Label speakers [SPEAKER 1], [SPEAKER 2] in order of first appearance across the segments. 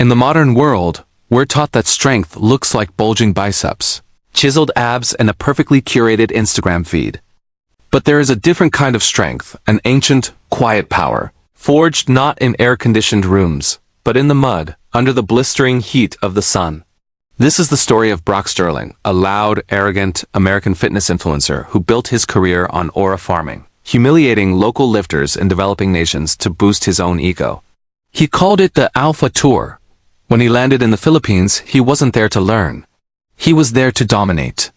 [SPEAKER 1] In the modern world, we're taught that strength looks like bulging biceps, chiseled abs, and a perfectly curated Instagram feed. But there is a different kind of strength, an ancient, quiet power, forged not in air-conditioned rooms, but in the mud, under the blistering heat of the sun. This is the story of Brock Sterling, a loud, arrogant American fitness influencer who built his career on aura farming, humiliating local lifters in developing nations to boost his own ego. He called it the Alpha Tour. When he landed in the Philippines, he wasn't there to learn. He was there to dominate.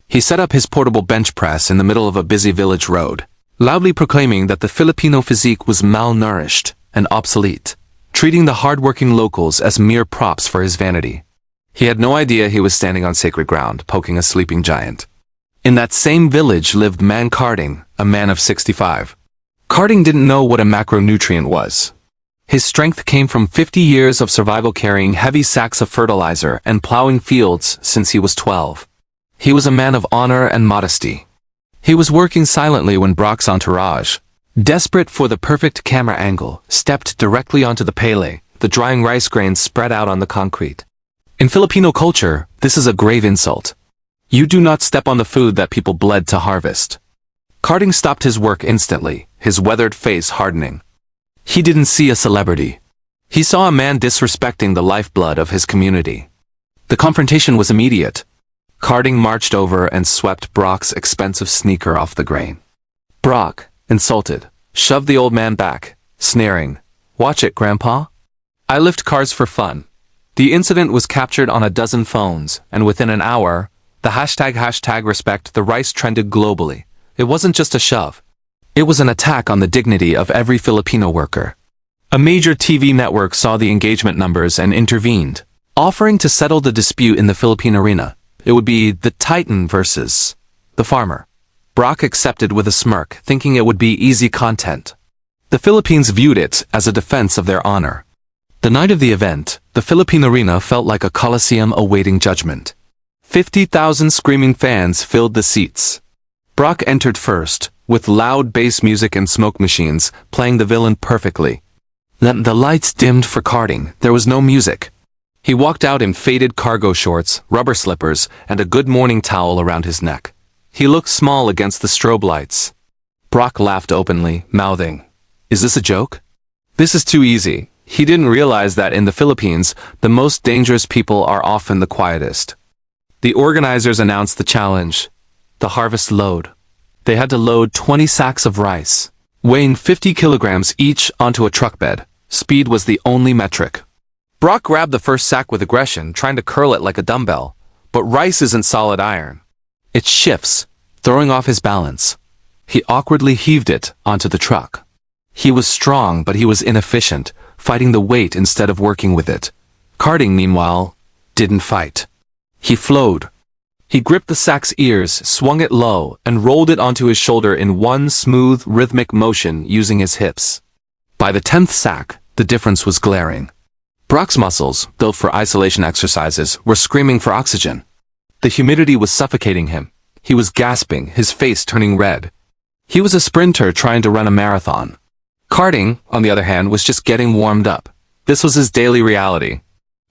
[SPEAKER 1] He set up his portable bench press in the middle of a busy village road, loudly proclaiming that the Filipino physique was malnourished and obsolete, treating the hardworking locals as mere props for his vanity. He had no idea he was standing on sacred ground, poking a sleeping giant. In that same village lived Mang Karding, a man of 65. Karding didn't know what a macronutrient was. His strength came from 50 years of survival carrying heavy sacks of fertilizer and plowing fields since he was 12. He was a man of honor and modesty. He was working silently when Brock's entourage, desperate for the perfect camera angle, stepped directly onto the pele, the drying rice grains spread out on the concrete. In Filipino culture, this is a grave insult. You do not step on the food that people bled to harvest. Karding stopped his work instantly, his weathered face hardening. He didn't see a celebrity. He saw a man disrespecting the lifeblood of his community. The confrontation was immediate. Karding marched over and swept Brock's expensive sneaker off the grain. Brock, insulted, shoved the old man back, sneering, "Watch it, Grandpa. I lift cars for fun." The incident was captured on a dozen phones, and within an hour, the hashtag respect the rice trended globally. It wasn't just a shove. It was an attack on the dignity of every Filipino worker. A major TV network saw the engagement numbers and intervened, offering to settle the dispute in the Philippine arena. It would be the Titan versus the farmer. Brock accepted with a smirk, thinking it would be easy content. The Philippines viewed it as a defense of their honor. The night of the event, the Philippine arena felt like a coliseum awaiting judgment. 50,000 screaming fans filled the seats. Brock entered first, with loud bass music and smoke machines, playing the villain perfectly. Then the lights dimmed for Karding. There was no music. He walked out in faded cargo shorts, rubber slippers, and a good morning towel around his neck. He looked small against the strobe lights. Brock laughed openly, mouthing, "Is this a joke?" This is too easy. He didn't realize that in the Philippines, the most dangerous people are often the quietest. The organizers announced the challenge, the harvest load. They had to load 20 sacks of rice, weighing 50 kilograms each, onto a truck bed. Speed was the only metric. Brock grabbed the first sack with aggression, trying to curl it like a dumbbell. But rice isn't solid iron. It shifts, throwing off his balance. He awkwardly heaved it onto the truck. He was strong, but he was inefficient, fighting the weight instead of working with it. Karding, meanwhile, didn't fight. He flowed. He gripped the sack's ears, swung it low, and rolled it onto his shoulder in one smooth, rhythmic motion using his hips. By the 10th sack, the difference was glaring. Brock's muscles, built for isolation exercises, were screaming for oxygen. The humidity was suffocating him. He was gasping, his face turning red. He was a sprinter trying to run a marathon. Karding, on the other hand, was just getting warmed up. This was his daily reality.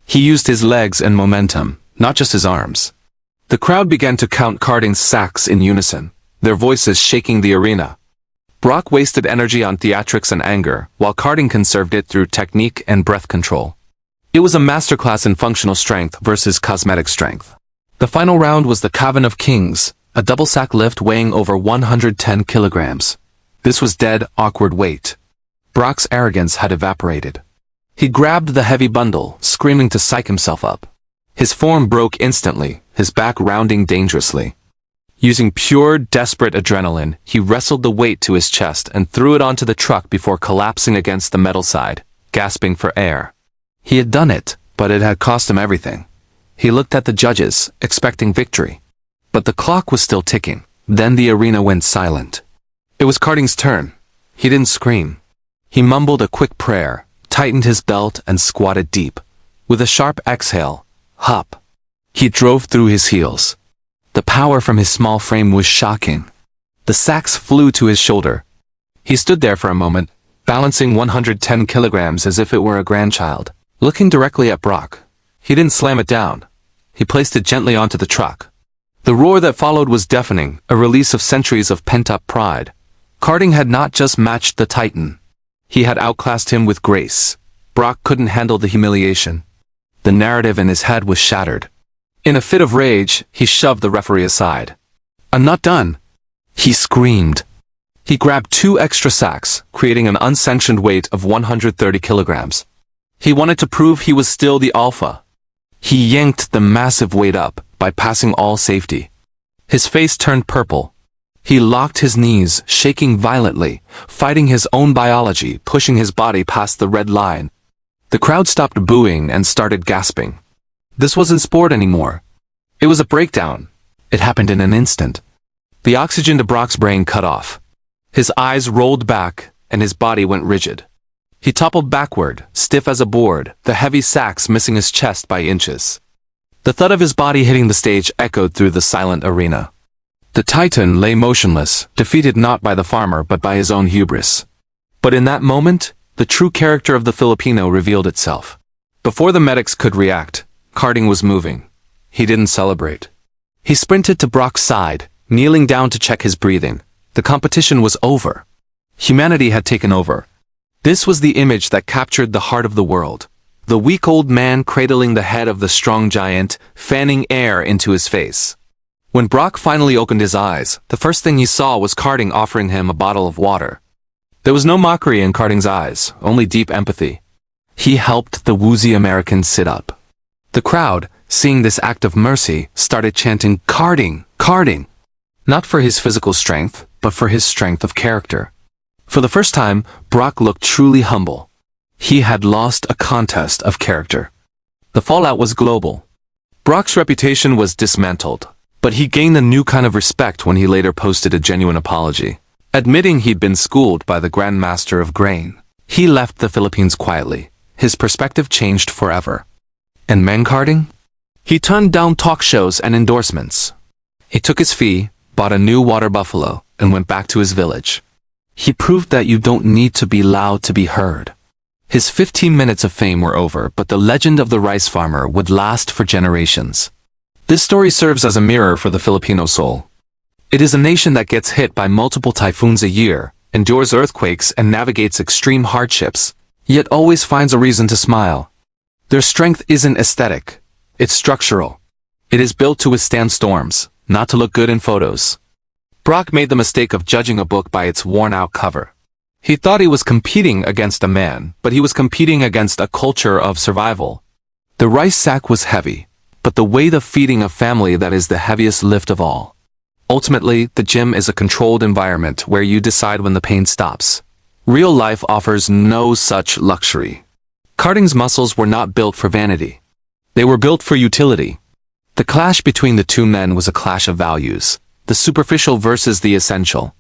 [SPEAKER 1] He used his legs and momentum, not just his arms. The crowd began to count Karding's sacks in unison, their voices shaking the arena. Brock wasted energy on theatrics and anger, while Karding conserved it through technique and breath control. It was a masterclass in functional strength versus cosmetic strength. The final round was the Cavan of Kings, a double sack lift weighing over 110 kilograms. This was dead, awkward weight. Brock's arrogance had evaporated. He grabbed the heavy bundle, screaming to psych himself up. His form broke instantly, his back rounding dangerously. Using pure, desperate adrenaline, he wrestled the weight to his chest and threw it onto the truck before collapsing against the metal side, gasping for air. He had done it, but it had cost him everything. He looked at the judges, expecting victory. But the clock was still ticking. Then the arena went silent. It was Karding's turn. He didn't scream. He mumbled a quick prayer, tightened his belt, and squatted deep. With a sharp exhale, hop. He drove through his heels. The power from his small frame was shocking. The sacks flew to his shoulder. He stood there for a moment, balancing 110 kilograms as if it were a grandchild. looking directly at Brock. He didn't slam it down. He placed it gently onto the truck. The roar that followed was deafening, a release of centuries of pent-up pride. Karding had not just matched the Titan. He had outclassed him with grace. Brock couldn't handle the humiliation. The narrative in his head was shattered. In a fit of rage, he shoved the referee aside. "I'm not done," he screamed. He grabbed 2 extra sacks, creating an unsanctioned weight of 130 kilograms. He wanted to prove he was still the alpha. He yanked the massive weight up, bypassing all safety. His face turned purple. He locked his knees, shaking violently, fighting his own biology, pushing his body past the red line. The crowd stopped booing and started gasping. This wasn't sport anymore. It was a breakdown. It happened in an instant. The oxygen to Brock's brain cut off. His eyes rolled back, and his body went rigid. He toppled backward, stiff as a board, the heavy sacks missing his chest by inches. The thud of his body hitting the stage echoed through the silent arena. The Titan lay motionless, defeated not by the farmer but by his own hubris. But in that moment, the true character of the Filipino revealed itself. Before the medics could react, Karding was moving. He didn't celebrate. He sprinted to Brock's side, kneeling down to check his breathing. The competition was over. Humanity had taken over. This was the image that captured the heart of the world. The weak old man cradling the head of the strong giant, fanning air into his face. When Brock finally opened his eyes, the first thing he saw was Karding offering him a bottle of water. There was no mockery in Karding's eyes, only deep empathy. He helped the woozy American sit up. The crowd, seeing this act of mercy, started chanting, "Karding! Karding!" Not for his physical strength, but for his strength of character. For the first time, Brock looked truly humble. He had lost a contest of character. The fallout was global. Brock's reputation was dismantled, but he gained a new kind of respect when he later posted a genuine apology. Admitting he'd been schooled by the Grandmaster of Grain, he left the Philippines quietly. His perspective changed forever. And Mang Karding? He turned down talk shows and endorsements. He took his fee, bought a new water buffalo, and went back to his village. He proved that you don't need to be loud to be heard. His 15 minutes of fame were over, but the legend of the rice farmer would last for generations. This story serves as a mirror for the Filipino soul. It is a nation that gets hit by multiple typhoons a year, endures earthquakes and navigates extreme hardships, yet always finds a reason to smile. Their strength isn't aesthetic, it's structural. It is built to withstand storms, not to look good in photos. Brock made the mistake of judging a book by its worn-out cover. He thought he was competing against a man, but he was competing against a culture of survival. The rice sack was heavy, but the weight of feeding a family that is the heaviest lift of all. Ultimately, the gym is a controlled environment where you decide when the pain stops. Real life offers no such luxury. Karding's muscles were not built for vanity. They were built for utility. The clash between the two men was a clash of values, the superficial versus the essential.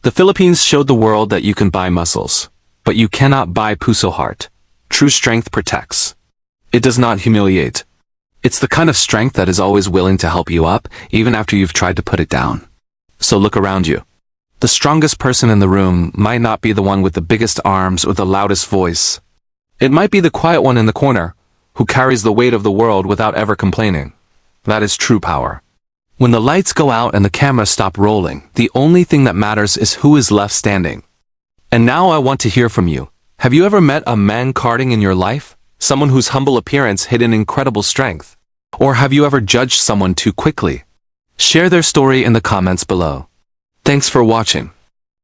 [SPEAKER 1] The Philippines showed the world that you can buy muscles, but you cannot buy puso heart. True strength protects. It does not humiliate. It's the kind of strength that is always willing to help you up, even after you've tried to put it down. So look around you. The strongest person in the room might not be the one with the biggest arms or the loudest voice. It might be the quiet one in the corner, who carries the weight of the world without ever complaining. That is true power. When the lights go out and the cameras stop rolling, the only thing that matters is who is left standing. And now I want to hear from you. Have you ever met a Mang Karding in your life? Someone whose humble appearance hid an incredible strength? Or have you ever judged someone too quickly? Share their story in the comments below. Thanks for watching.